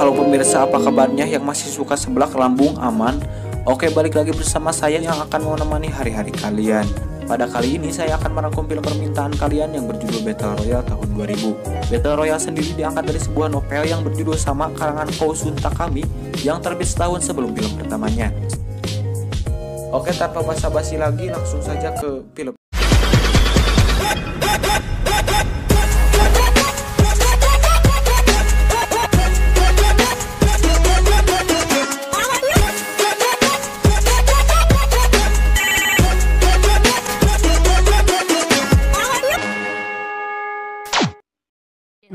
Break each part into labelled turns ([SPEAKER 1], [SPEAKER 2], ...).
[SPEAKER 1] Halo pemirsa, apa kabarnya yang masih suka sebelah lambung aman? Oke, balik lagi bersama saya yang akan menemani hari-hari kalian. Pada kali ini saya akan merangkum film permintaan kalian yang berjudul Battle Royale tahun 2000. Battle Royale sendiri diangkat dari sebuah novel yang berjudul sama karangan Kousun Takami yang terbit setahun sebelum film pertamanya. Oke, tanpa basa-basi lagi, langsung saja ke film.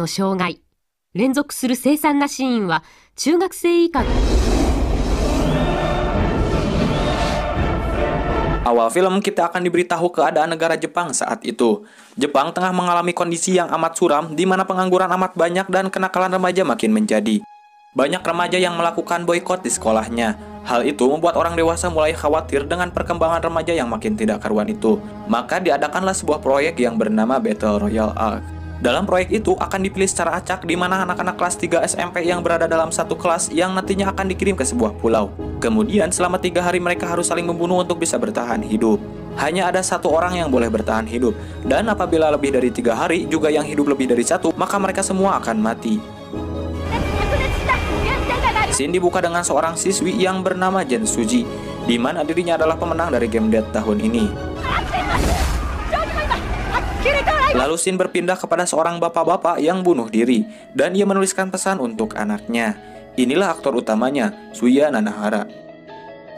[SPEAKER 2] の障害、連続する凄惨なシーンは中学生以下。
[SPEAKER 1] Awal film kita akan diberitahu keadaan negara Jepang saat itu. Jepang tengah mengalami kondisi yang amat suram di mana pengangguran amat banyak dan kenakalan remaja makin menjadi. Banyak remaja yang melakukan boikot di sekolahnya. Hal itu membuat orang dewasa mulai khawatir dengan perkembangan remaja yang makin tidak karuan itu. Maka diadakanlah sebuah proyek yang bernama Battle Royale Arc. Dalam proyek itu akan dipilih secara acak di mana anak-anak kelas 3 SMP yang berada dalam satu kelas yang nantinya akan dikirim ke sebuah pulau. Kemudian selama 3 hari mereka harus saling membunuh untuk bisa bertahan hidup. Hanya ada satu orang yang boleh bertahan hidup. Dan apabila lebih dari 3 hari juga yang hidup lebih dari 1, maka mereka semua akan mati. Scene dibuka dengan seorang siswi yang bernama Jen Suji, di mana dirinya adalah pemenang dari game Dead tahun ini. Lalu scene berpindah kepada seorang bapak-bapak yang bunuh diri, dan ia menuliskan pesan untuk anaknya. Inilah aktor utamanya, Suya Nanahara.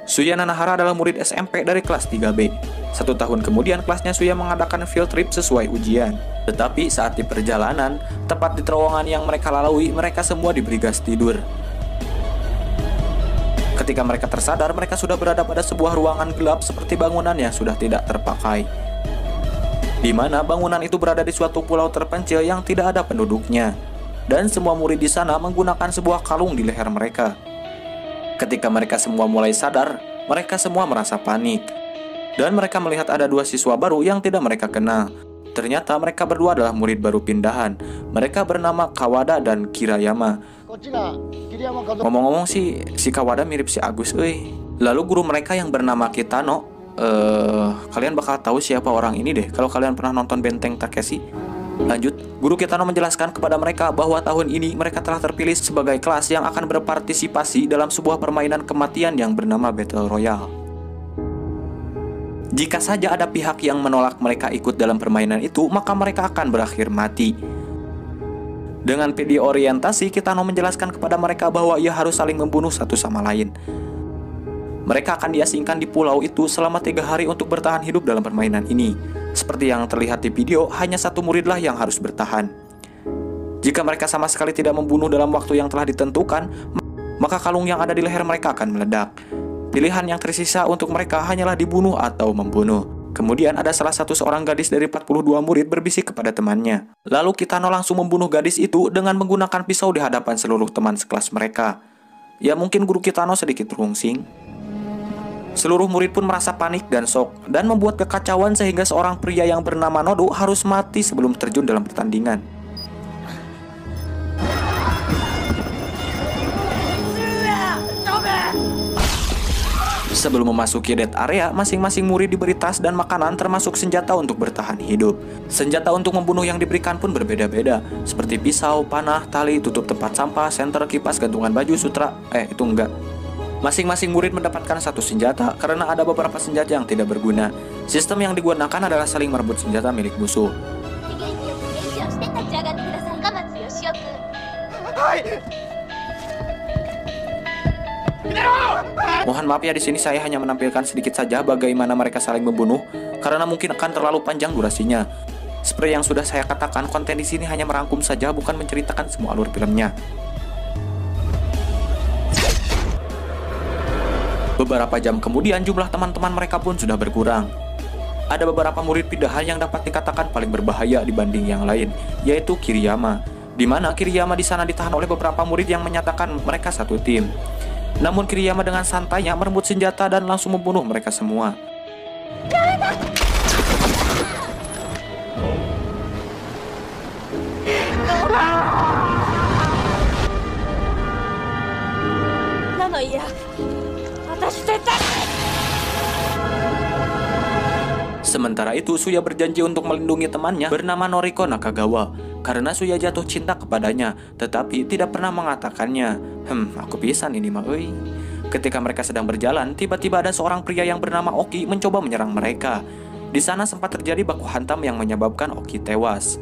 [SPEAKER 1] Suya Nanahara adalah murid SMP dari kelas 3B. 1 tahun kemudian kelasnya Suya mengadakan field trip sesuai ujian. Tetapi saat di perjalanan, tepat di terowongan yang mereka lalui, mereka semua diberi gas tidur. Ketika mereka tersadar, mereka sudah berada pada sebuah ruangan gelap seperti bangunan yang sudah tidak terpakai, di mana bangunan itu berada di suatu pulau terpencil yang tidak ada penduduknya. Dan semua murid di sana menggunakan sebuah kalung di leher mereka. Ketika mereka semua mulai sadar, mereka semua merasa panik. Dan mereka melihat ada 2 siswa baru yang tidak mereka kenal. Ternyata mereka berdua adalah murid baru pindahan. Mereka bernama Kawada dan Kirayama. Ngomong-ngomong si Kawada mirip si Agus, euy. Lalu guru mereka yang bernama Kitano, kalian bakal tahu siapa orang ini deh kalau kalian pernah nonton Benteng Takeshi. Lanjut, guru Kitano menjelaskan kepada mereka bahwa tahun ini mereka telah terpilih sebagai kelas yang akan berpartisipasi dalam sebuah permainan kematian yang bernama Battle Royale. Jika saja ada pihak yang menolak mereka ikut dalam permainan itu, maka mereka akan berakhir mati. Dengan video orientasi, Kitano menjelaskan kepada mereka bahwa ia harus saling membunuh satu sama lain. Mereka akan diasingkan di pulau itu selama 3 hari untuk bertahan hidup dalam permainan ini. Seperti yang terlihat di video, hanya 1 muridlah yang harus bertahan. Jika mereka sama sekali tidak membunuh dalam waktu yang telah ditentukan, maka kalung yang ada di leher mereka akan meledak. Pilihan yang tersisa untuk mereka hanyalah dibunuh atau membunuh. Kemudian ada salah satu seorang gadis dari 42 murid berbisik kepada temannya. Lalu Kitano langsung membunuh gadis itu dengan menggunakan pisau di hadapan seluruh teman sekelas mereka. Ya mungkin guru Kitano sedikit rungsing. Seluruh murid pun merasa panik dan shock, dan membuat kekacauan sehingga seorang pria yang bernama Nodo harus mati sebelum terjun dalam pertandingan. Sebelum memasuki dead area, masing-masing murid diberi tas dan makanan termasuk senjata untuk bertahan hidup. Senjata untuk membunuh yang diberikan pun berbeda-beda, seperti pisau, panah, tali, tutup tempat sampah, senter, kipas, gantungan baju, sutra, itu enggak. Masing-masing murid mendapatkan 1 senjata karena ada beberapa senjata yang tidak berguna. Sistem yang digunakan adalah saling merebut senjata milik musuh. Mohon maaf ya, di sini saya hanya menampilkan sedikit saja bagaimana mereka saling membunuh karena mungkin akan terlalu panjang durasinya. Seperti yang sudah saya katakan, konten di sini hanya merangkum saja, bukan menceritakan semua alur filmnya. Beberapa jam kemudian jumlah teman-teman mereka pun sudah berkurang. Ada beberapa murid pindahan yang dapat dikatakan paling berbahaya dibanding yang lain, yaitu Kiriyama, di mana Kiriyama di sana ditahan oleh beberapa murid yang menyatakan mereka satu tim. Namun Kiriyama dengan santainya merebut senjata dan langsung membunuh mereka semua.
[SPEAKER 2] の家私絶対。
[SPEAKER 1] Sementara itu, Suya berjanji untuk melindungi temannya bernama Noriko Nakagawa karena Suya jatuh cinta kepadanya, tetapi tidak pernah mengatakannya. Aku pisan ini mah euy. Ketika mereka sedang berjalan, tiba-tiba ada seorang pria yang bernama Oki mencoba menyerang mereka. Di sana sempat terjadi baku hantam yang menyebabkan Oki tewas.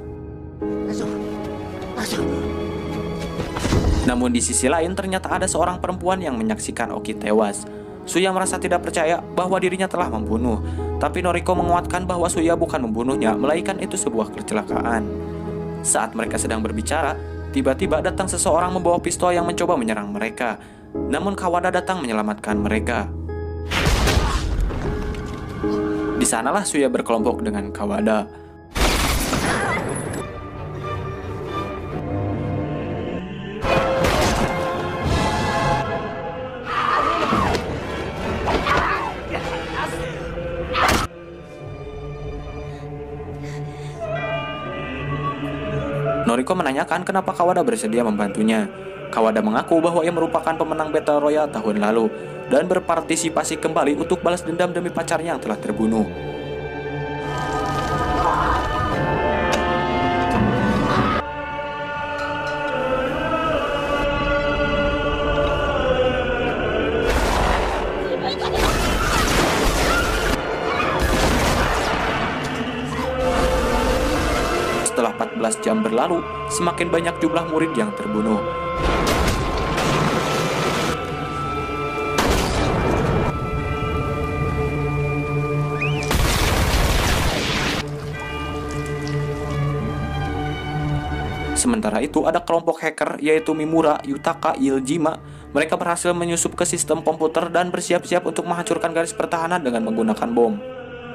[SPEAKER 1] Namun di sisi lain ternyata ada seorang perempuan yang menyaksikan Oki tewas. Suya merasa tidak percaya bahwa dirinya telah membunuh, tapi Noriko menguatkan bahwa Suya bukan membunuhnya, melainkan itu sebuah kecelakaan. Saat mereka sedang berbicara, tiba-tiba datang seseorang membawa pistol yang mencoba menyerang mereka. Namun Kawada datang menyelamatkan mereka. Di sanalah Suya berkelompok dengan Kawada. Noriko menanyakan kenapa Kawada bersedia membantunya. Kawada mengaku bahwa ia merupakan pemenang Battle Royale tahun lalu dan berpartisipasi kembali untuk balas dendam demi pacarnya yang telah terbunuh. Setelah 14 jam berlalu, semakin banyak jumlah murid yang terbunuh. Sementara itu, ada kelompok hacker yaitu Mimura, Yutaka, Iljima. Mereka berhasil menyusup ke sistem komputer dan bersiap-siap untuk menghancurkan garis pertahanan dengan menggunakan bom.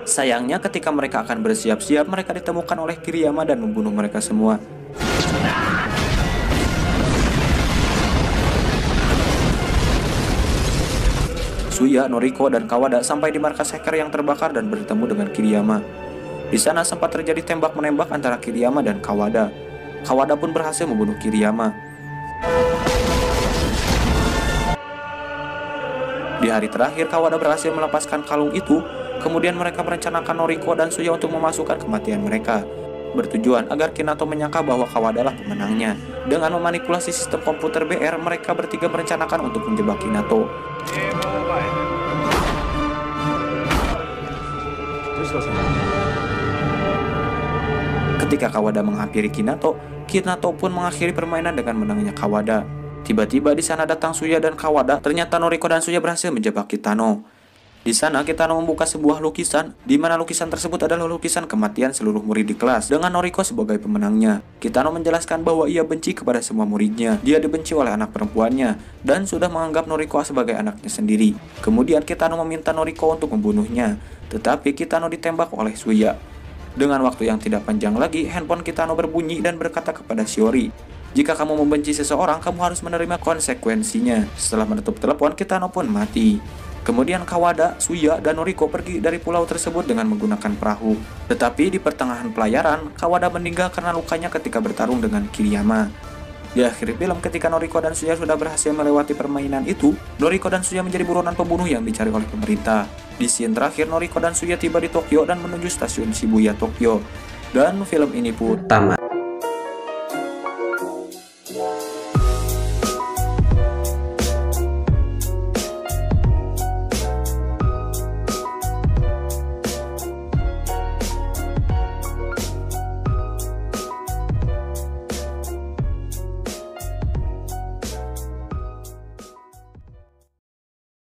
[SPEAKER 1] Sayangnya ketika mereka akan bersiap-siap, mereka ditemukan oleh Kiriyama dan membunuh mereka semua. Suya, Noriko, dan Kawada sampai di markas hacker yang terbakar dan bertemu dengan Kiriyama. Di sana sempat terjadi tembak-menembak antara Kiriyama dan Kawada. Kawada pun berhasil membunuh Kiriyama. Di hari terakhir, Kawada berhasil melepaskan kalung itu. Kemudian mereka merencanakan Noriko dan Suya untuk memasukkan kematian mereka, bertujuan agar Kinato menyangka bahwa Kawada lah pemenangnya. Dengan memanipulasi sistem komputer BR, mereka bertiga merencanakan untuk menjebak Kinato. Ketika Kawada menghampiri Kinato, Kinato pun mengakhiri permainan dengan menangnya Kawada. Tiba-tiba di sana datang Suya dan Kawada. Ternyata Noriko dan Suya berhasil menjebak Kitano. Di sana Kitano membuka sebuah lukisan, di mana lukisan tersebut adalah lukisan kematian seluruh murid di kelas, dengan Noriko sebagai pemenangnya. Kitano menjelaskan bahwa ia benci kepada semua muridnya, dia dibenci oleh anak perempuannya, dan sudah menganggap Noriko sebagai anaknya sendiri. Kemudian Kitano meminta Noriko untuk membunuhnya, tetapi Kitano ditembak oleh Suya. Dengan waktu yang tidak panjang lagi, handphone Kitano berbunyi dan berkata kepada Shiori, "Jika kamu membenci seseorang, kamu harus menerima konsekuensinya." Setelah menutup telepon, Kitano pun mati. Kemudian Kawada, Suya, dan Noriko pergi dari pulau tersebut dengan menggunakan perahu. Tetapi di pertengahan pelayaran, Kawada meninggal karena lukanya ketika bertarung dengan Kiriyama. Di akhir film, ketika Noriko dan Suya sudah berhasil melewati permainan itu, Noriko dan Suya menjadi buronan pembunuh yang dicari oleh pemerintah. Di scene terakhir, Noriko dan Suya tiba di Tokyo dan menuju stasiun Shibuya, Tokyo. Dan film ini pun tamat.